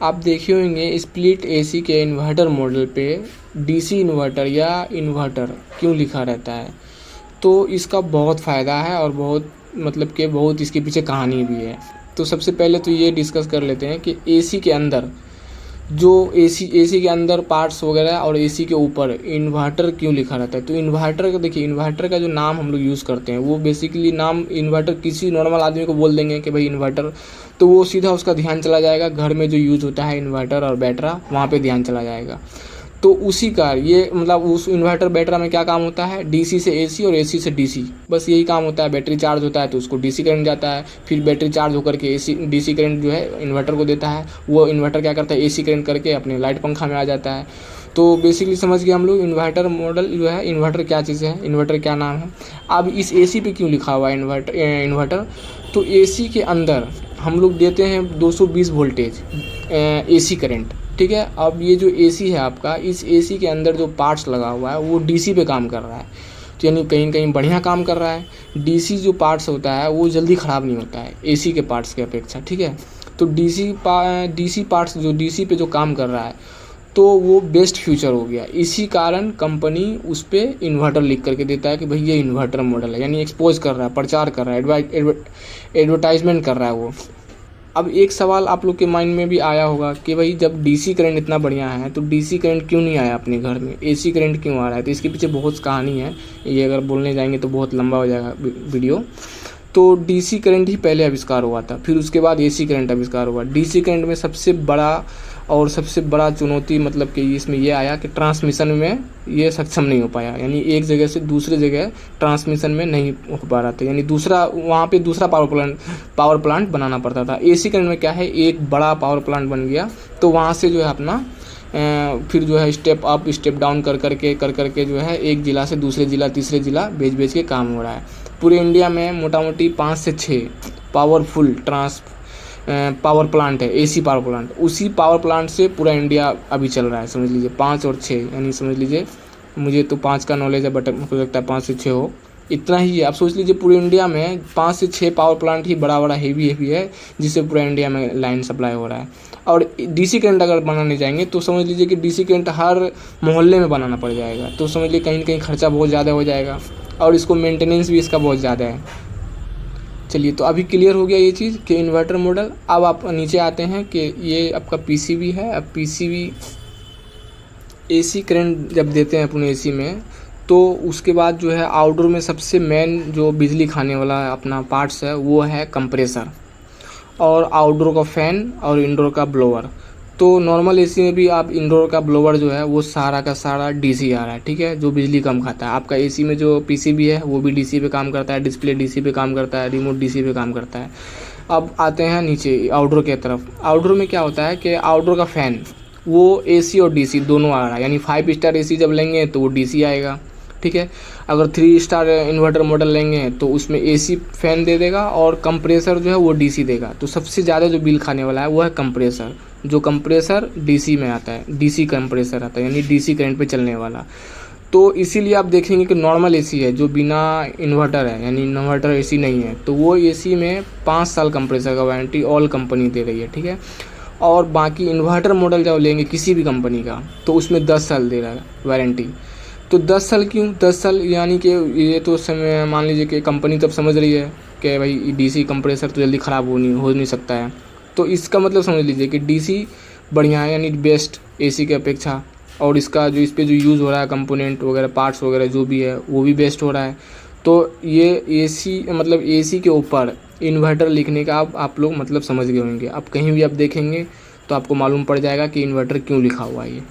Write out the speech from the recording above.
आप देखे होंगे स्प्लिट एसी के इन्वर्टर मॉडल पे डीसी इन्वर्टर या इन्वर्टर क्यों लिखा रहता है। तो इसका बहुत फ़ायदा है और बहुत मतलब कि बहुत इसके पीछे कहानी भी है। तो सबसे पहले तो ये डिस्कस कर लेते हैं कि एसी के अंदर जो एसी के अंदर पार्ट्स वगैरह और एसी के ऊपर इन्वर्टर क्यों लिखा रहता है। तो इन्वर्टर का देखिए, इन्वर्टर का जो नाम हम लोग यूज़ करते हैं वो बेसिकली नाम इन्वर्टर किसी नॉर्मल आदमी को बोल देंगे कि भाई इन्वर्टर, तो वो सीधा उसका ध्यान चला जाएगा घर में जो यूज़ होता है इन्वर्टर और बैटरा, वहाँ पे ध्यान चला जाएगा। तो उसी का ये मतलब उस इन्वर्टर बैटरा में क्या काम होता है, डीसी से एसी और एसी से डीसी, बस यही काम होता है। बैटरी चार्ज होता है तो उसको डीसी करंट जाता है, फिर बैटरी चार्ज होकर के एसी डीसी करंट जो है इन्वर्टर को देता है, वो इन्वर्टर क्या करता है एसी करंट करके अपने लाइट पंखा में आ जाता है। तो बेसिकली समझ गए हम लोग इन्वर्टर मॉडल जो है, इन्वर्टर क्या चीज़ है, इन्वर्टर क्या नाम है। अब इस एसी पे क्यों लिखा हुआ है इन्वर्टर। तो एसी के अंदर हम लोग देते हैं 220 वोल्टेज एसी करंट, ठीक है। अब ये जो एसी है आपका, इस एसी के अंदर जो पार्ट्स लगा हुआ है वो डीसी पे काम कर रहा है, तो यानी कहीं कहीं बढ़िया काम कर रहा है। डीसी जो पार्ट्स होता है वो जल्दी ख़राब नहीं होता है एसी के पार्ट्स की अपेक्षा, ठीक है। तो डीसी पार्ट्स जो डीसी पे जो काम कर रहा है तो वो बेस्ट फ्यूचर हो गया। इसी कारण कंपनी उस पर इन्वर्टर लिख करके देता है कि भाई ये इन्वर्टर मॉडल है, यानी एक्सपोज कर रहा है, प्रचार कर रहा है, एडवर्टाइजमेंट कर रहा है वो। अब एक सवाल आप लोग के माइंड में भी आया होगा कि भाई जब डीसी करंट इतना बढ़िया है तो डीसी करंट क्यों नहीं आया अपने घर में, एसी करंट क्यों आ रहा है। तो इसके पीछे बहुत कहानी है, ये अगर बोलने जाएंगे तो बहुत लंबा हो जाएगा वीडियो। तो डीसी करंट ही पहले आविष्कार हुआ था, फिर उसके बाद एसी करंट आविष्कार हुआ। डीसी करंट में सबसे बड़ा चुनौती मतलब कि इसमें ये आया कि ट्रांसमिशन में ये सक्षम नहीं हो पाया, यानी एक जगह से दूसरी जगह ट्रांसमिशन में नहीं हो पा रहा था, यानी वहाँ पे दूसरा पावर प्लांट बनाना पड़ता था। एसी करंट में क्या है, एक बड़ा पावर प्लांट बन गया, तो वहाँ से जो है अपना फिर जो है स्टेप अप स्टेप डाउन कर करके जो है एक ज़िला से दूसरे ज़िला तीसरे ज़िला भेज के काम हो रहा है। पूरे इंडिया में मोटा मोटी 5 से 6 पावरफुल पावर प्लांट है, एसी पावर प्लांट। उसी पावर प्लांट से पूरा इंडिया अभी चल रहा है, समझ लीजिए 5 और 6, यानी समझ लीजिए मुझे तो 5 का नॉलेज है बट हो सकता है 5 से 6 हो, इतना ही है। आप सोच लीजिए पूरे इंडिया में 5 से 6 पावर प्लांट ही बड़ा हेवी है जिससे पूरा इंडिया में लाइन सप्लाई हो रहा है। और डीसी करंट अगर बनाने जाएंगे तो समझ लीजिए कि डीसी करंट हर मोहल्ले में बनाना पड़ जाएगा, तो समझ लीजिए कहीं ना कहीं खर्चा बहुत ज़्यादा हो जाएगा और इसको मेंटेनेंस भी इसका बहुत ज़्यादा है। चलिए, तो अभी क्लियर हो गया ये चीज़ कि इन्वर्टर मॉडल। अब आप नीचे आते हैं कि ये आपका पीसीबी है। अब पीसीबी एसी करंट जब देते हैं अपने एसी में, तो उसके बाद जो है आउटडोर में सबसे मेन जो बिजली खाने वाला अपना पार्ट्स है वो है कंप्रेसर, और आउटडोर का फ़ैन और इंडोर का ब्लोअर। तो नॉर्मल एसी में भी आप इंडोर का ब्लोअर जो है वो सारा का सारा डीसी आ रहा है, ठीक है, जो बिजली कम खाता है। आपका एसी में जो पीसीबी है वो भी डीसी पे काम करता है, डिस्प्ले डीसी पे काम करता है, रिमोट डीसी पे काम करता है। अब आते हैं नीचे आउटडोर के तरफ। आउटडोर में क्या होता है कि आउटडोर का फ़ैन वो एसी और डीसी दोनों आ रहा है, यानी 5 स्टार एसी जब लेंगे तो वो डीसी आएगा, ठीक है। अगर 3 स्टार इन्वर्टर मॉडल लेंगे तो उसमें एसी फैन दे देगा और कंप्रेसर जो है वो डीसी देगा। तो सबसे ज़्यादा जो बिल खाने वाला है वो है कंप्रेसर, जो कंप्रेसर डीसी में आता है, डीसी कंप्रेसर आता है, यानी डीसी करंट पे चलने वाला। तो इसीलिए आप देखेंगे कि नॉर्मल एसी है जो बिना इन्वर्टर है, यानी इन्वर्टर एसी नहीं है, तो वो एसी में 5 साल कंप्रेसर का वारंटी ऑल कंपनी दे रही है, ठीक है। और बाकी इन्वर्टर मॉडल जब लेंगे किसी भी कंपनी का तो उसमें 10 साल दे रहा है वारंटी। तो 10 साल क्यों, 10 साल यानी कि ये तो समय मान लीजिए कि कंपनी तब समझ रही है कि भाई डीसी कंप्रेसर तो जल्दी ख़राब हो नहीं सकता है। तो इसका मतलब समझ लीजिए कि डीसी बढ़िया है, यानी बेस्ट एसी की अपेक्षा, और इसका जो इस पर जो यूज़ हो रहा है कंपोनेंट वगैरह पार्ट्स वगैरह जो भी है वो भी बेस्ट हो रहा है। तो ये एसी मतलब एसी के ऊपर इन्वर्टर लिखने का आप लोग मतलब समझ गए होंगे। अब कहीं भी आप देखेंगे तो आपको मालूम पड़ जाएगा कि इन्वर्टर क्यों लिखा हुआ है ये।